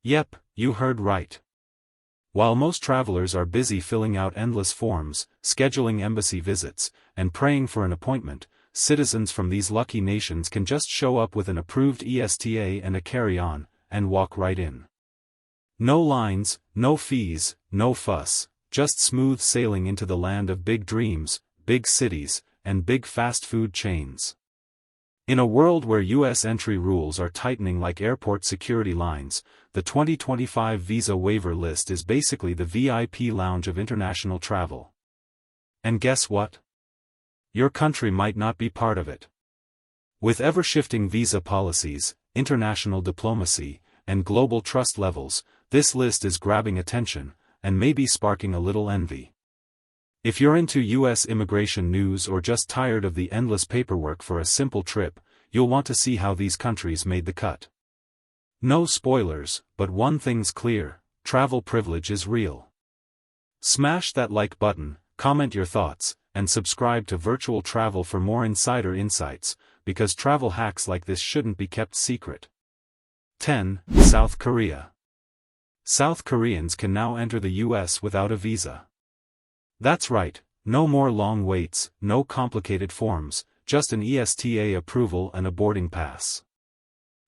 Yep, you heard right. While most travelers are busy filling out endless forms, scheduling embassy visits, and praying for an appointment, citizens from these lucky nations can just show up with an approved ESTA and a carry-on, and walk right in. No lines, no fees, no fuss, just smooth sailing into the land of big dreams, big cities, and big fast food chains. In a world where U.S. entry rules are tightening like airport security lines, the 2025 Visa Waiver List is basically the VIP lounge of international travel. And guess what? Your country might not be part of it. With ever-shifting visa policies, international diplomacy, and global trust levels, this list is grabbing attention, and maybe sparking a little envy. If you're into U.S. immigration news or just tired of the endless paperwork for a simple trip, you'll want to see how these countries made the cut. No spoilers, but one thing's clear: travel privilege is real. Smash that like button, comment your thoughts, and subscribe to Virtual Travel for more insider insights, because travel hacks like this shouldn't be kept secret. 10. South Korea. South Koreans can now enter the U.S. without a visa. That's right, no more long waits, no complicated forms, just an ESTA approval and a boarding pass.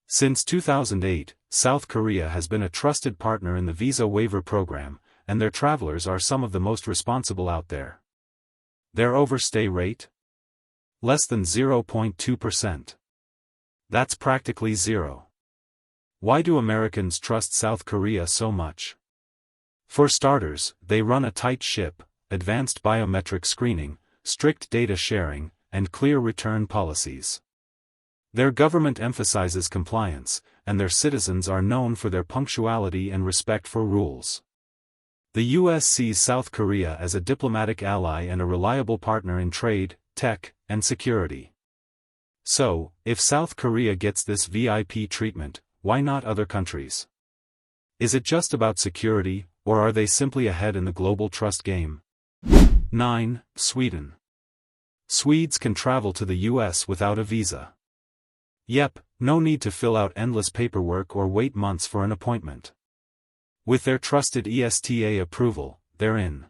Since 2008, South Korea has been a trusted partner in the Visa Waiver Program, and their travelers are some of the most responsible out there. Their overstay rate? Less than 0.2%. That's practically zero. Why do Americans trust South Korea so much? For starters, they run a tight ship, advanced biometric screening, strict data sharing, and clear return policies. Their government emphasizes compliance, and their citizens are known for their punctuality and respect for rules. The U.S. sees South Korea as a diplomatic ally and a reliable partner in trade, tech, and security. So, if South Korea gets this VIP treatment, why not other countries? Is it just about security, or are they simply ahead in the global trust game? 9. Sweden. Swedes can travel to the U.S. without a visa. Yep, no need to fill out endless paperwork or wait months for an appointment. With their trusted ESTA approval, they're in.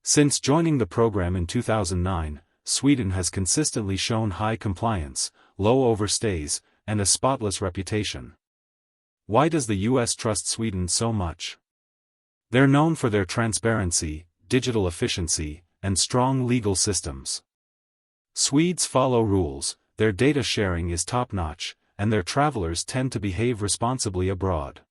Since joining the program in 2009, Sweden has consistently shown high compliance, low overstays, and a spotless reputation. Why does the U.S. trust Sweden so much? They're known for their transparency, digital efficiency, and strong legal systems. Swedes follow rules, their data sharing is top-notch, and their travelers tend to behave responsibly abroad.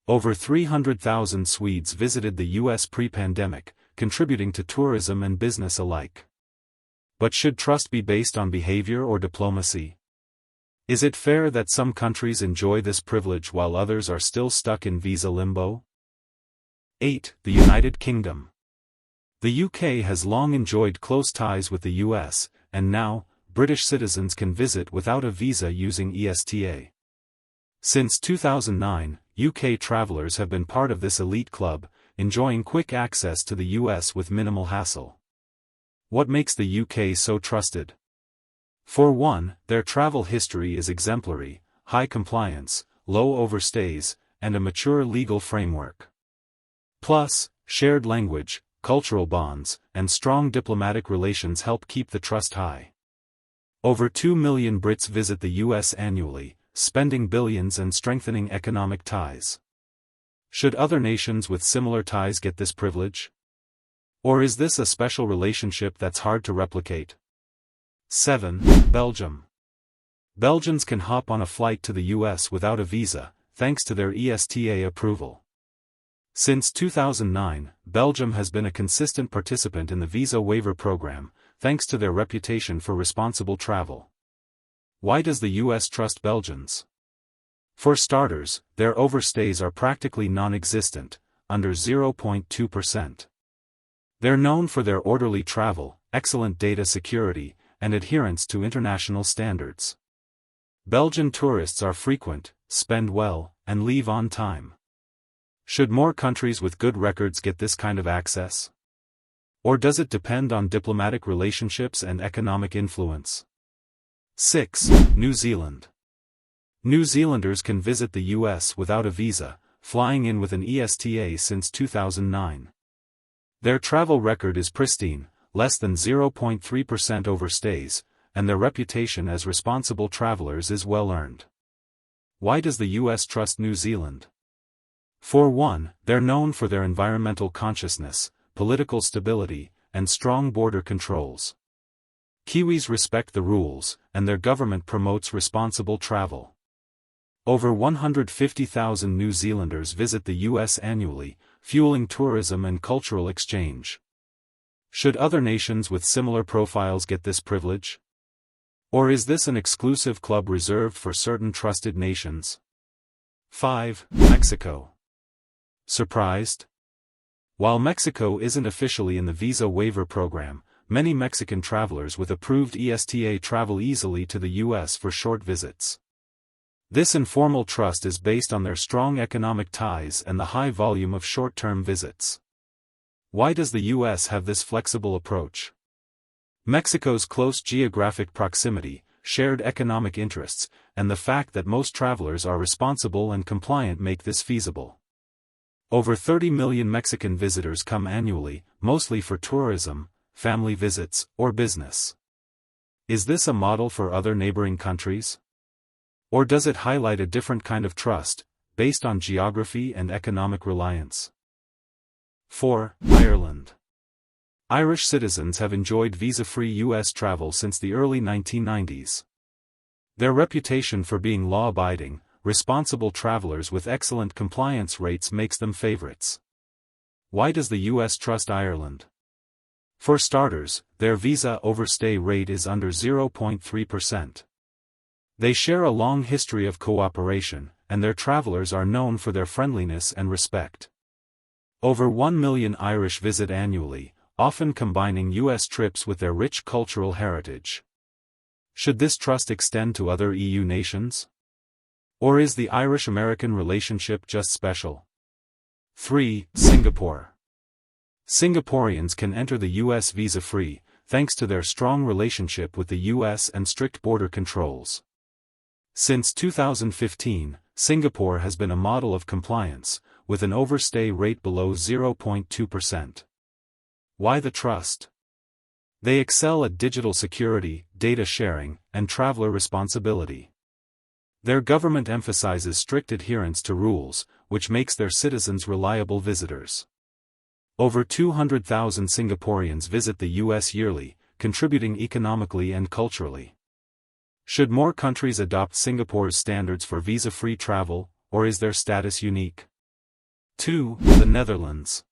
Over 300,000 Swedes visited the U.S. pre-pandemic, contributing to tourism and business alike. But should trust be based on behavior or diplomacy? Is it fair that some countries enjoy this privilege while others are still stuck in visa limbo? 8. The United Kingdom. The UK has long enjoyed close ties with the US, and now, British citizens can visit without a visa using ESTA. Since 2009, UK travelers have been part of this elite club, enjoying quick access to the US with minimal hassle. What makes the UK so trusted? For one, their travel history is exemplary: high compliance, low overstays, and a mature legal framework. Plus, shared language, cultural bonds, and strong diplomatic relations help keep the trust high. Over 2 million Brits visit the US annually, spending billions and strengthening economic ties. Should other nations with similar ties get this privilege? Or is this a special relationship that's hard to replicate? 7. Belgium. Belgians can hop on a flight to the US without a visa, thanks to their ESTA approval. Since 2009, Belgium has been a consistent participant in the Visa Waiver Program, thanks to their reputation for responsible travel. Why does the US trust Belgians? For starters, their overstays are practically non-existent, under 0.2%. They're known for their orderly travel, excellent data security, and adherence to international standards. Belgian tourists are frequent, spend well, and leave on time. Should more countries with good records get this kind of access? Or does it depend on diplomatic relationships and economic influence? 6. New Zealand. New Zealanders can visit the US without a visa, flying in with an ESTA since 2009. Their travel record is pristine, less than 0.3% overstays, and their reputation as responsible travelers is well earned. Why does the US trust New Zealand? For one, they're known for their environmental consciousness, political stability, and strong border controls. Kiwis respect the rules, and their government promotes responsible travel. Over 150,000 New Zealanders visit the US annually, fueling tourism and cultural exchange. Should other nations with similar profiles get this privilege? Or is this an exclusive club reserved for certain trusted nations? 5. Mexico. Surprised? While Mexico isn't officially in the Visa Waiver Program, many Mexican travelers with approved ESTA travel easily to the US for short visits. This informal trust is based on their strong economic ties and the high volume of short-term visits. Why does the US have this flexible approach? Mexico's close geographic proximity, shared economic interests, and the fact that most travelers are responsible and compliant make this feasible. Over 30 million Mexican visitors come annually, mostly for tourism, family visits, or business. Is this a model for other neighboring countries? Or does it highlight a different kind of trust, based on geography and economic reliance? 4. Ireland. Irish citizens have enjoyed visa-free US travel since the early 1990s. Their reputation for being law-abiding, responsible travelers with excellent compliance rates makes them favorites. Why does the US trust Ireland? For starters, their visa overstay rate is under 0.3%. They share a long history of cooperation, and their travelers are known for their friendliness and respect. Over 1 million Irish visit annually, often combining US trips with their rich cultural heritage. Should this trust extend to other EU nations? Or is the Irish-American relationship just special? 3. Singapore. Singaporeans can enter the US visa-free, thanks to their strong relationship with the US and strict border controls. Since 2015, Singapore has been a model of compliance, with an overstay rate below 0.2%. Why the trust? They excel at digital security, data sharing, and traveler responsibility. Their government emphasizes strict adherence to rules, which makes their citizens reliable visitors. Over 200,000 Singaporeans visit the US yearly, contributing economically and culturally. Should more countries adopt Singapore's standards for visa-free travel, or is their status unique? 2. The Netherlands.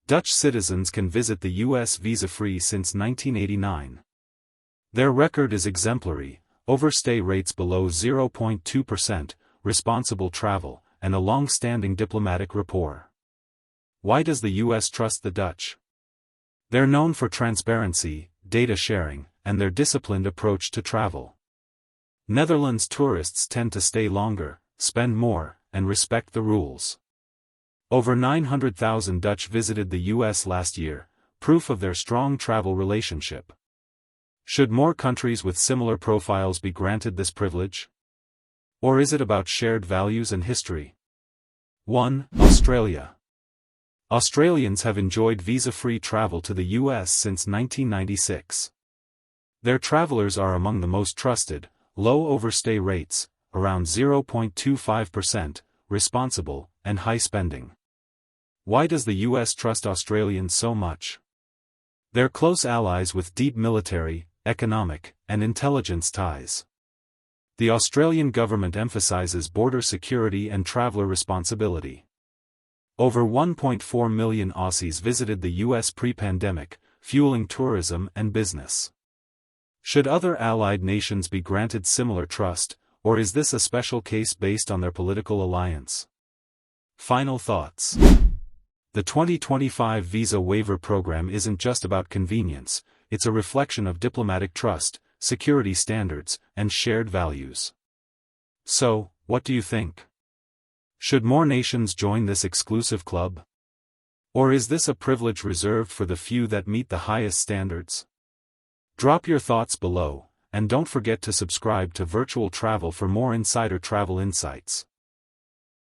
Dutch citizens can visit the US visa-free since 1989. Their record is exemplary, overstay rates below 0.2%, responsible travel, and a long-standing diplomatic rapport. Why does the US trust the Dutch? They're known for transparency, data sharing, and their disciplined approach to travel. Netherlands tourists tend to stay longer, spend more, and respect the rules. Over 900,000 Dutch visited the US last year, proof of their strong travel relationship. Should more countries with similar profiles be granted this privilege? Or is it about shared values and history? 1. Australia. Australians have enjoyed visa-free travel to the US since 1996. Their travelers are among the most trusted, low overstay rates, around 0.25%, responsible, and high spending. Why does the US trust Australians so much? They're close allies with deep military, economic, and intelligence ties. The Australian government emphasizes border security and traveler responsibility. Over 1.4 million Aussies visited the US pre-pandemic, fueling tourism and business. Should other allied nations be granted similar trust, or is this a special case based on their political alliance? Final thoughts. The 2025 Visa Waiver Program isn't just about convenience, it's a reflection of diplomatic trust, security standards, and shared values. So, what do you think? Should more nations join this exclusive club? Or is this a privilege reserved for the few that meet the highest standards? Drop your thoughts below, and don't forget to subscribe to Virtual Travel for more insider travel insights.